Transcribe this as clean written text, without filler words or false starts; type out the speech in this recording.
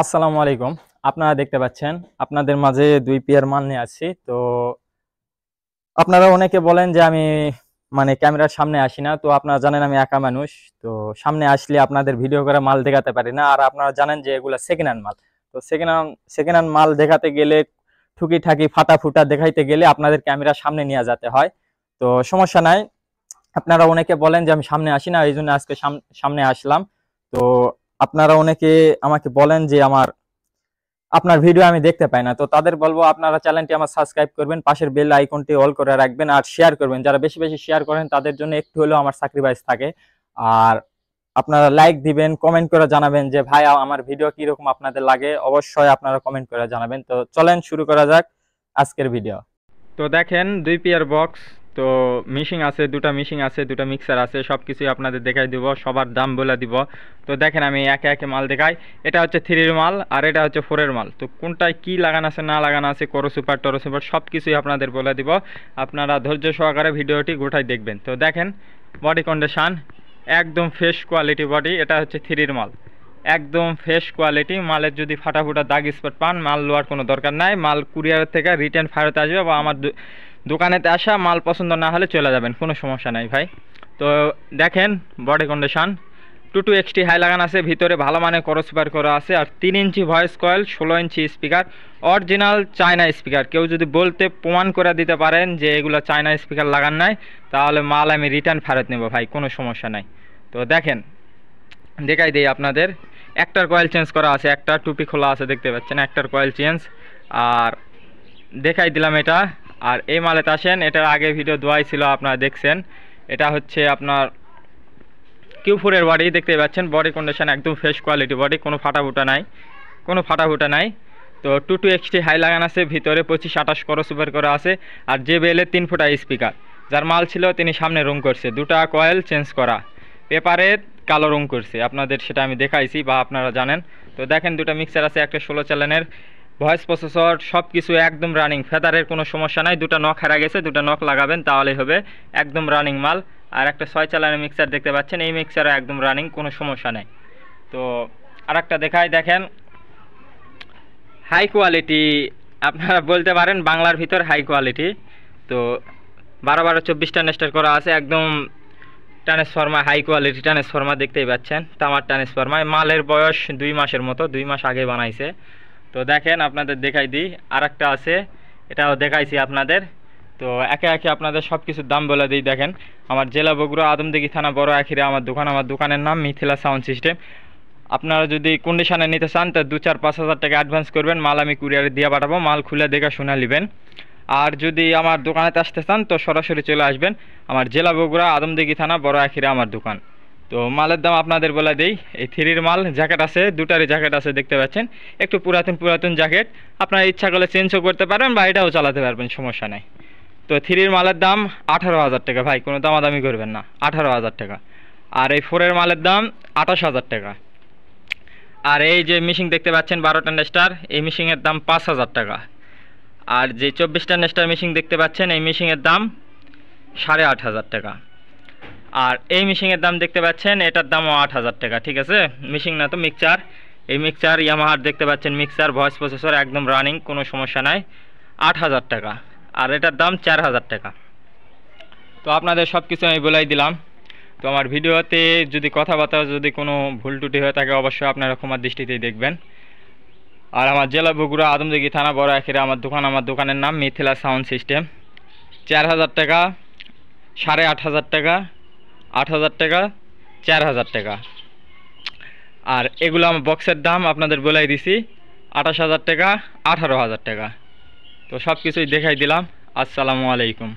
আসসালামু আলাইকুম। আপনারা দেখতে পাচ্ছেন আপনাদের মাঝে ২ পেয়ার মাল নিয়ে আসছি। তো আপনারা অনেকে বলেন যে আমি ক্যামেরার সামনে আসি না। তো আপনারা জানেন আমি একা মানুষ। তো সামনে আসলে আপনাদের ভিডিও করে মাল দেখাতে পারি না। আর আপনারা জানেন যে এগুলা সেকেন্ড হ্যান্ড মাল। তো সেকেন্ড হ্যান্ড মাল দেখাতে গেলে ঠুকি-ঠাকি ফাটা-ফুটা দেখাইতে গেলে আপনাদের ক্যামেরার সামনে নিয়ে যেতে হয়। তো সমস্যা নাই। আপনারা অনেকে বলেন যে আমি সামনে আসি না, এইজন্য আজকে সামনে আসলাম। তো আপনারা অনেকে আমাকে বলেন যে আপনার ভিডিও আমি দেখতে পাই না। তো তাদের বলবো আপনারা চ্যানেলটি আমার সাবস্ক্রাইব করবেন, পাশের বেল আইকনটি অল করে রাখবেন আর শেয়ার করবেন। যারা বেশি বেশি শেয়ার করেন তাদের জন্য একটু হলেও আমার স্যাক্রিফাইস থাকে। আর আপনারা লাইক দিবেন, কমেন্ট করে জানাবেন যে ভাই আমার ভিডিও কিরকম আপনাদের লাগে। অবশ্যই আপনারা কমেন্ট করে জানাবেন। তো চলেন শুরু করা যাক আজকের ভিডিও। তো দেখেন ২ পেয়ার বক্স। তো মিশিং আছে, দুটা মিশিং আছে, দুটা মিক্সার আছে, সব কিছুই আপনাদের দেখাই দিব, সবার দাম বলে দিব। তো দেখেন আমি একে একে মাল দেখাই। এটা হচ্ছে 3-এর মাল আর এটা হচ্ছে 4-এর মাল। তো কোনটায় কি লাগানো আছে না লাগানো আছে, করো সুপার টরো সুপার সব কিছুই আপনাদের বলে দিব। আপনারা ধৈর্য সহকারে ভিডিওটি গোটাই দেখবেন। তো দেখেন বডি কন্ডিশন একদম ফ্রেশ কোয়ালিটি বডি। এটা হচ্ছে 3-এর মাল, একদম ফ্রেশ কোয়ালিটি। মালের যদি ফাটাফুটা দাগ স্পট পান, মাল লোয়ার কোনো দরকার নাই। মাল কুরিয়ার থেকে রিটার্ন ফেরত আসবে বা আমার দোকানেতে আসা মাল পছন্দ না হলে চলে যাবেন, কোনো সমস্যা নাই ভাই। তো দেখেন বডি কন্ডিশন 22XT হাই লাগানো আছে, ভিতরে ভালো মানের করসপার করা আছে আর 3 inch voice coil, 16 inch speaker, original China speaker. কেউ যদি বলতে প্রমাণ করে দিতে পারেন যে এগুলো চায়না স্পিকার লাগান নাই, তাহলে মাল আমি রিটার্ন ফেরত নেব ভাই, কোনো সমস্যা নাই। তো দেখেন দেখাই দিই আপনাদের। একটার কয়েল চেঞ্জ করা আছে, একটা টুপি খোলা আছে দেখতে পাচ্ছেন, একটার কয়েল চেঞ্জ আর দেখাই দিলাম এটা। আর এই মালেতে আসেন, এটার আগে ভিডিও দোয়াই ছিল আপনারা দেখছেন। এটা হচ্ছে আপনার Q4-এর বডি দেখতে পাচ্ছেন, বডি কন্ডিশন একদম ফ্রেশ কোয়ালিটি বডি, কোনো ফাটাফুটা নাই, কোনো ফাটাফুটা নাই। তো 22XT হাই লাগানো আছে, ভিতরে 25-28 করো সুপার করা আছে আর JBL-এর 3 ফুটা স্পিকার। যার মাল ছিল তিনি সামনে রং করছে, দুটা কয়েল চেঞ্জ করা, পেপারের কালো রং করছে, আপনাদের সেটা আমি দেখাইছি বা আপনারা জানেন। তো দেখেন দুটা মিক্সার আছে, একটা 16 চ্যানেলের ভয়েস প্রসেসর, সব কিছু একদম রানিং, ফেদারের কোনো সমস্যা নাই। দুটা নখ হারা গেছে, দুটা নখ লাগাবেন তাহলেই হবে, একদম রানিং মাল। আর একটা 6 চ্যানেলের মিক্সার দেখতে পাচ্ছেন, এই মিক্সারও একদম রানিং, কোনো সমস্যা নাই। তো আরেকটা দেখাই, দেখেন হাই কোয়ালিটি, আপনারা বলতে পারেন বাংলার ভিতর হাই কোয়ালিটি। তো 12-12-24 ট্রান্সফার করা আছে, একদম ট্রান্সফরমার, হাই কোয়ালিটি ট্রান্সফরমার দেখতেই পাচ্ছেন, তামার ট্রান্সফরমার। মালের বয়স 2 মাসের মতো, 2 মাস আগে বানাইছে। তো দেখেন আপনাদের দেখাই দিই, আরেকটা আছে, এটাও দেখাইছি আপনাদের। তো একে একে আপনাদের সব কিছুর দাম বলে দিই। দেখেন আমার জেলা বগুড়া, আদমদিঘি থানা, বড় আখিরে আমার দোকান। আমার দোকানের নাম মিথিলা সাউন্ড সিস্টেম। আপনারা যদি কন্ডিশনে নিতে চান তো 2-4-5 হাজার টাকা অ্যাডভান্স করবেন, মাল আমি কুরিয়ারে দিয়ে পাঠাবো, মাল খুলে দেখে শুনে নেবেন। আর যদি আমার দোকানেতে আসতে চান তো সরাসরি চলে আসবেন, আমার জেলা বগুড়া, আদমদিঘি থানা, বড় আখিরে আমার দোকান। তো মালের দাম আপনাদের বলে দিই। এই 3-এর মাল, জ্যাকেট আছে, দুটারই জ্যাকেট আছে দেখতে পাচ্ছেন, একটু পুরাতন পুরাতন জ্যাকেট, আপনারা ইচ্ছা করলে চেঞ্জও করতে পারবেন বা এটাও চালাতে পারবেন, সমস্যা নেই। তো 3-এর মালের দাম 18,000 টাকা ভাই, কোনো দামাদামি করবেন না, 18,000 টাকা। আর এই 4-এর মালের দাম 28,000 টাকা। আর এই যে মেশিন দেখতে পাচ্ছেন 12 ট্রানজিস্টার, এই মেশিনের দাম 5,000 টাকা। আর যে 24 ট্রানজিস্টার মেশিন দেখতে পাচ্ছেন, এই মেশিনের দাম 8,500 টাকা। আর এই মেশিনের দাম দেখতে পাচ্ছেন, এটার দামও 8,000 টাকা, ঠিক আছে। মেশিন না তো মিক্সচার, এই মিক্সচার ইয়ামাহার দেখতে পাচ্ছেন, মিক্সচার ভয়েস প্রসেসর একদম রানিং, কোনো সমস্যা নাই, 8,000 টাকা। আর এটার দাম 4,000 টাকা। তো আপনাদের সব কিছু আমি বলাই দিলাম। তো আমার ভিডিওতে যদি কথাবার্তা যদি কোনো ভুল ত্রুটি হয়ে থাকে অবশ্যই আপনারা ক্ষমার দৃষ্টিতেই দেখবেন। আর আমার জেলা বগুড়া, আদমদিঘি থানা, বড় আখিরা আমার দোকান। আমার দোকানের নাম মিথিলা সাউন্ড সিস্টেম। 4,000 টাকা, 8,500 টাকা, 8,000 টাকা, 4,000 টাকা। আর এগুলো আমার বক্সের দাম আপনাদের বলাই দিছি, 28,000 টাকা, 18,000 টাকা। তো সব কিছুই দেখাই দিলাম। আসসালামু আলাইকুম।